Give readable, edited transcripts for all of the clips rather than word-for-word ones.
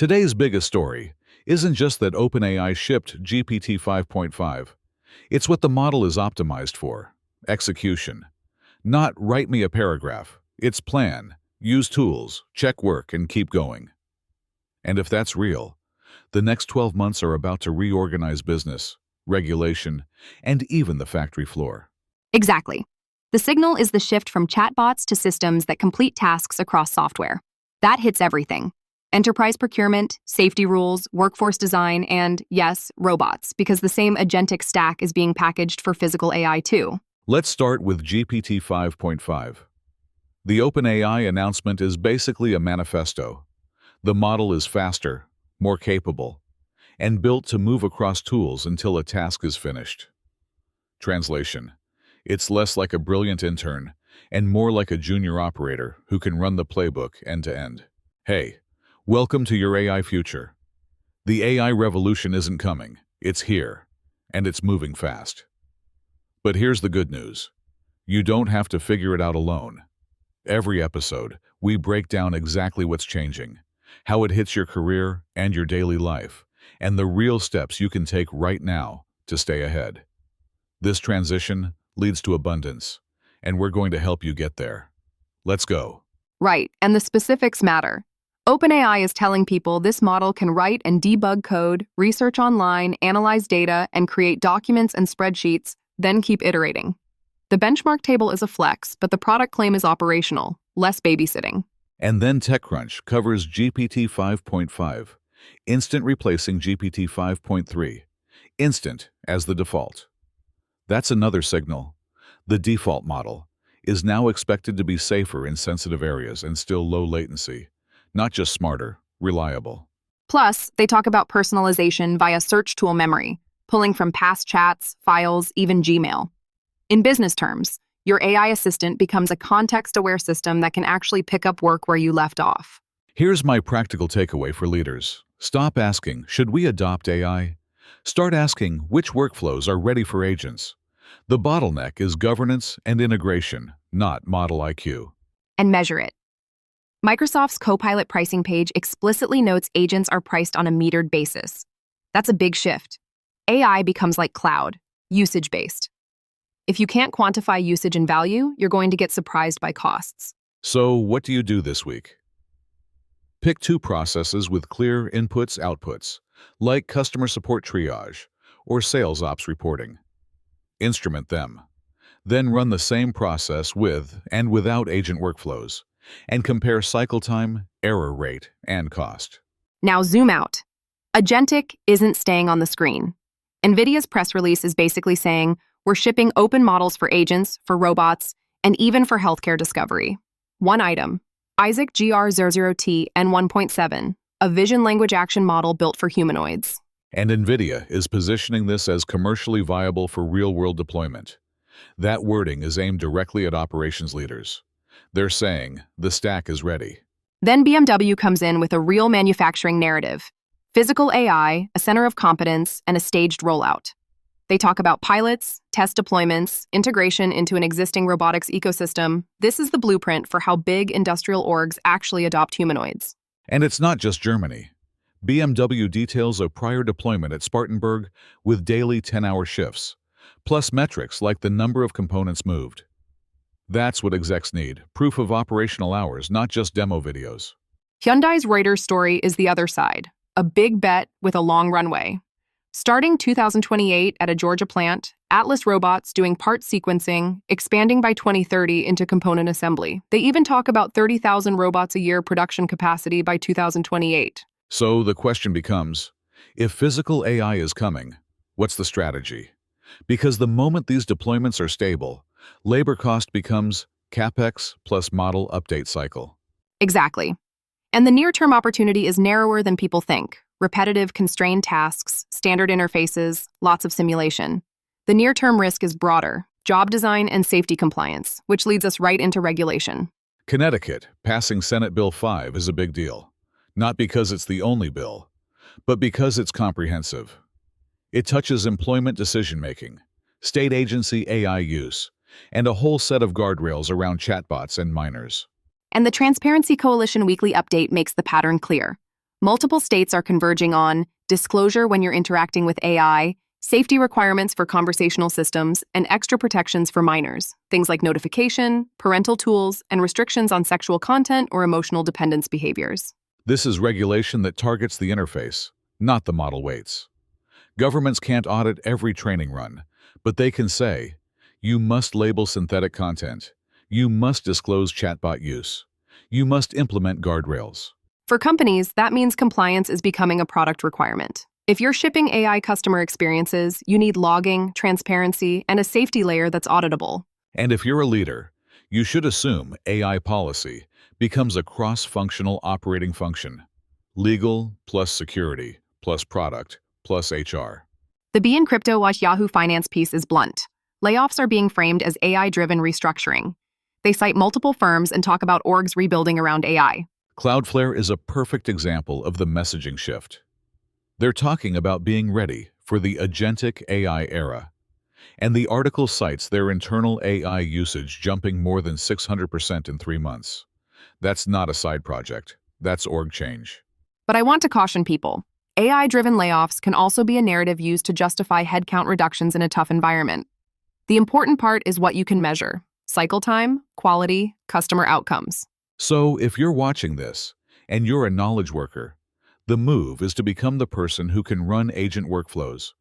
Today's biggest story isn't just that OpenAI shipped GPT 5.5. It's what the model is optimized for: execution. Not write me a paragraph. It's plan, use tools, check work, and keep going. And if that's real, the next 12 months are about to reorganize business, regulation, and even the factory floor. Exactly. The signal is the shift from chatbots to systems that complete tasks across software. That hits everything: enterprise procurement, safety rules, workforce design, and, yes, robots, because the same agentic stack is being packaged for physical AI too. Let's start with GPT 5.5. The OpenAI announcement is basically a manifesto. The model is faster, more capable, and built to move across tools until a task is finished. Translation: it's less like a brilliant intern and more like a junior operator who can run the playbook end to end. Hey, welcome to your AI future. The AI revolution isn't coming, it's here, and it's moving fast. But here's the good news. You don't have to figure it out alone. Every episode, we break down exactly what's changing, how it hits your career and your daily life, and the real steps you can take right now to stay ahead. This transition leads to abundance, and we're going to help you get there. Let's go. Right, and the specifics matter. OpenAI is telling people this model can write and debug code, research online, analyze data, and create documents and spreadsheets, then keep iterating. The benchmark table is a flex, but the product claim is operational, less babysitting. And then TechCrunch covers GPT 5.5 Instant replacing GPT 5.3 Instant as the default. That's another signal. The default model is now expected to be safer in sensitive areas and still low latency, not just smarter, reliable. Plus, they talk about personalization via search tool memory, pulling from past chats, files, even Gmail. In business terms, your AI assistant becomes a context-aware system that can actually pick up work where you left off. Here's my practical takeaway for leaders. Stop asking, should we adopt AI? Start asking, which workflows are ready for agents? The bottleneck is governance and integration, not model IQ. And measure it. Microsoft's Copilot pricing page explicitly notes agents are priced on a metered basis. That's a big shift. AI becomes like cloud, usage-based. If you can't quantify usage and value, you're going to get surprised by costs. So what do you do this week? Pick two processes with clear inputs-outputs, like customer support triage or sales ops reporting. Instrument them. Then run the same process with and without agent workflows, and compare cycle time, error rate, and cost. Now zoom out. Agentic isn't staying on the screen. NVIDIA's press release is basically saying, we're shipping open models for agents, for robots, and even for healthcare discovery. One item, Isaac GR00T N1.7, a vision language action model built for humanoids. And NVIDIA is positioning this as commercially viable for real-world deployment. That wording is aimed directly at operations leaders. They're saying, the stack is ready. Then BMW comes in with a real manufacturing narrative: physical AI, a center of competence, and a staged rollout. They talk about pilots, test deployments, integration into an existing robotics ecosystem. This is the blueprint for how big industrial orgs actually adopt humanoids. And it's not just Germany. BMW details a prior deployment at Spartanburg with daily 10-hour shifts, plus metrics like the number of components moved. That's what execs need, proof of operational hours, not just demo videos. Hyundai's Reuters story is the other side, a big bet with a long runway. Starting 2028 at a Georgia plant, Atlas robots doing part sequencing, expanding by 2030 into component assembly. They even talk about 30,000 robots a year production capacity by 2028. So the question becomes, if physical AI is coming, what's the strategy? Because the moment these deployments are stable, labor cost becomes CapEx plus model update cycle. Exactly. And the near-term opportunity is narrower than people think. Repetitive, constrained tasks, standard interfaces, lots of simulation. The near-term risk is broader: job design and safety compliance, which leads us right into regulation. Connecticut passing Senate Bill 5 is a big deal, not because it's the only bill, but because it's comprehensive. It touches employment decision-making, state agency AI use, and a whole set of guardrails around chatbots and minors. And the Transparency Coalition weekly update makes the pattern clear. Multiple states are converging on disclosure when you're interacting with AI, safety requirements for conversational systems, and extra protections for minors, things like notification, parental tools, and restrictions on sexual content or emotional dependence behaviors. This is regulation that targets the interface, not the model weights. Governments can't audit every training run, but they can say, you must label synthetic content, you must disclose chatbot use, you must implement guardrails. For companies, that means compliance is becoming a product requirement. If you're shipping AI customer experiences, you need logging, transparency, and a safety layer that's auditable. And if you're a leader, you should assume AI policy becomes a cross-functional operating function. Legal plus security plus product plus HR. The Be in Crypto Watch Yahoo Finance piece is blunt. Layoffs are being framed as AI-driven restructuring. They cite multiple firms and talk about orgs rebuilding around AI. Cloudflare is a perfect example of the messaging shift. They're talking about being ready for the agentic AI era. And the article cites their internal AI usage jumping more than 600% in 3 months. That's not a side project. That's org change. But I want to caution people. AI-driven layoffs can also be a narrative used to justify headcount reductions in a tough environment. The important part is what you can measure: cycle time, quality, customer outcomes. So if you're watching this, and you're a knowledge worker, the move is to become the person who can run agent workflows,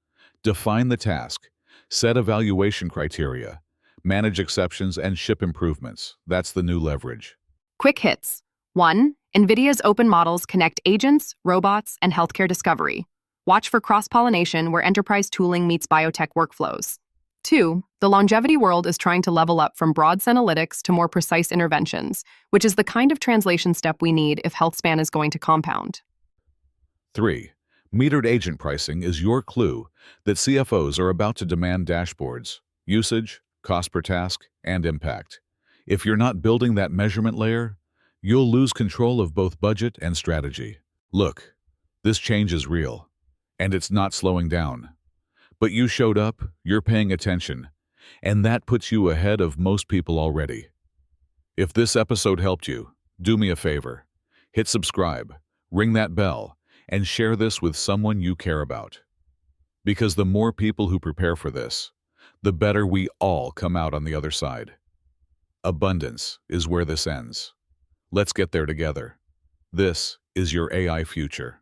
define the task, set evaluation criteria, manage exceptions, and ship improvements. That's the new leverage. Quick hits. 1. NVIDIA's open models connect agents, robots, and healthcare discovery. Watch for cross-pollination where enterprise tooling meets biotech workflows. 2. The longevity world is trying to level up from broad analytics to more precise interventions, which is the kind of translation step we need if health span is going to compound. 3. Metered agent pricing is your clue that CFOs are about to demand dashboards, usage, cost per task, and impact. If you're not building that measurement layer, you'll lose control of both budget and strategy. Look, this change is real, and it's not slowing down. But you showed up, you're paying attention, and that puts you ahead of most people already. If this episode helped you, do me a favor. Hit subscribe, ring that bell, and share this with someone you care about. Because the more people who prepare for this, the better we all come out on the other side. Abundance is where this ends. Let's get there together. This is your AI future.